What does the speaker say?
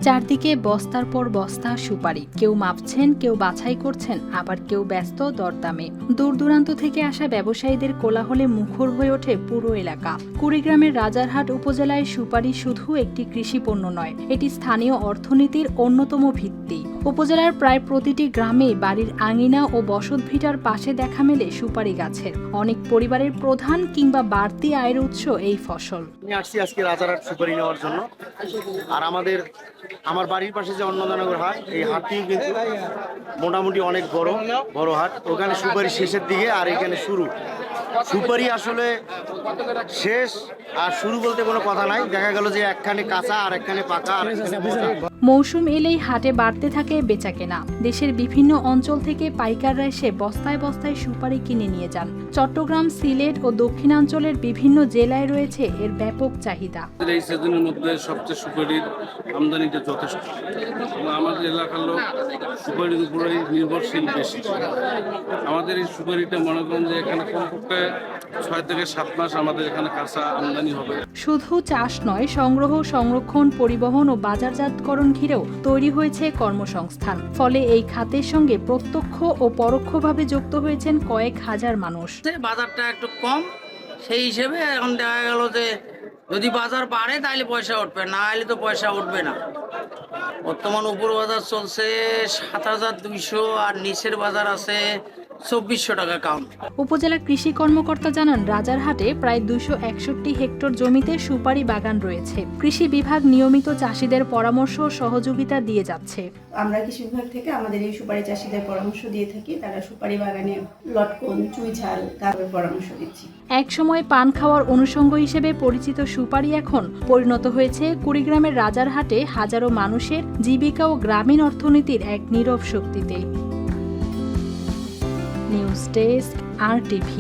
চারদিকে বস্তার পর বস্তা সুপারি, কেউ মাপছেন, কেউ বাছাই করছেন, আবার কেউ ব্যস্ত দরদামে। দূর দূরান্ত থেকে আসা ব্যবসায়ীদের কোলাহলে মুখর হয়ে ওঠে পুরো এলাকা। কুড়িগ্রামের রাজারহাট উপজেলায় সুপারি শুধু একটি কৃষি পণ্য নয়, এটি স্থানীয় অর্থনীতির অন্যতম ভিত্তি। উপজেলার প্রায় প্রতিটি গ্রামে বাড়ির আঙিনা ও বসতভিটার পাশে দেখা মেলে সুপারি গাছের। অনেক পরিবারের প্রধান কিংবা বাড়তি আয়ের উৎস এই ফসল। আমি আসছি আজকে রাজারহাট সুপারি নেওয়ার জন্য। আর আমার বাড়ির পাশে যে অন্নদানগর হাট, এই হাটটিও কিন্তু মোটামুটি অনেক বড় হাট। ওখানে সুপারি শেষের দিকে আর এখানে শুরু। সুপারি আসলে শেষ আর শুরু বলতে কোনো কথা নাই। দেখা গেল যে একখানে কাঁচা আর একখানে পাকা আর একখানে পচা। মৌসুম এলেই হাটে বাড়তে থাকে বেচাকেনা। দেশের বিভিন্ন অঞ্চল থেকে পাইকাররা এসে বস্তায় বস্তায় সুপারি কিনে নিয়ে যান। চট্টগ্রাম, সিলেট ও দক্ষিণাঞ্চলের বিভিন্ন জেলায় রয়েছে এর ব্যাপক চাহিদা। এই সিজনের মধ্যে সবচেয়ে সুপারির আমদানিটা যথেষ্ট। আমাদের এলাকার লোক সুপারির উপরে নির্ভরশীল বেশি। আমাদের এই সুপারিটা মনে করেন যে এখানে কমপক্ষে 6 থেকে 7 মাস আমাদের এখানে কাঁচা আমদানি হবে। শুধু চাষ নয়, সংগ্রহ, সংরক্ষণ, পরিবহন ও বাজারজাতকরণ ঘিরেও তৈরি হয়েছে কর্মসংস্থান। ফলে এই খাতের সঙ্গে প্রত্যক্ষ ও পরোক্ষভাবে যুক্ত হয়েছেন কয়েক হাজার মানুষ। বাজারটা একটু কম, সেই হিসেবে এখন দেখা গেল যে যদি বাজার বাড়ে তাহলে পয়সা উঠবে, না হলে তো পয়সা উঠবে না। বর্তমান উপর বাজার চলছে ৭,২০০ আর নিচের বাজার আছে ২৪০০ টাকা কাউন্ট। উপজেলা কৃষি কর্মকর্তা জানান, রাজারহাটে প্রায় ২৬১ হেক্টর জমিতে সুপারি বাগান রয়েছে। কৃষি বিভাগ নিয়মিত চাষিদের পরামর্শ ও সহযোগিতা দিয়ে যাচ্ছে। আমরা কৃষি বিভাগ থেকে আমাদের এই সুপারি চাষিদের পরামর্শ দিয়ে থাকি। তারা সুপারি বাগানে লটকন, চুই ঝাল গাছের পরামর্শ দিচ্ছি। একসময় পান খাওয়ার অনুষঙ্গ হিসেবে পরিচিত সুপারি এখন পরিণত হয়েছে কুড়িগ্রামের রাজারহাটে হাজারো মানুষের জীবিকা ও গ্রামীণ অর্থনীতির এক নীরব শক্তিতে। News desk, RTV।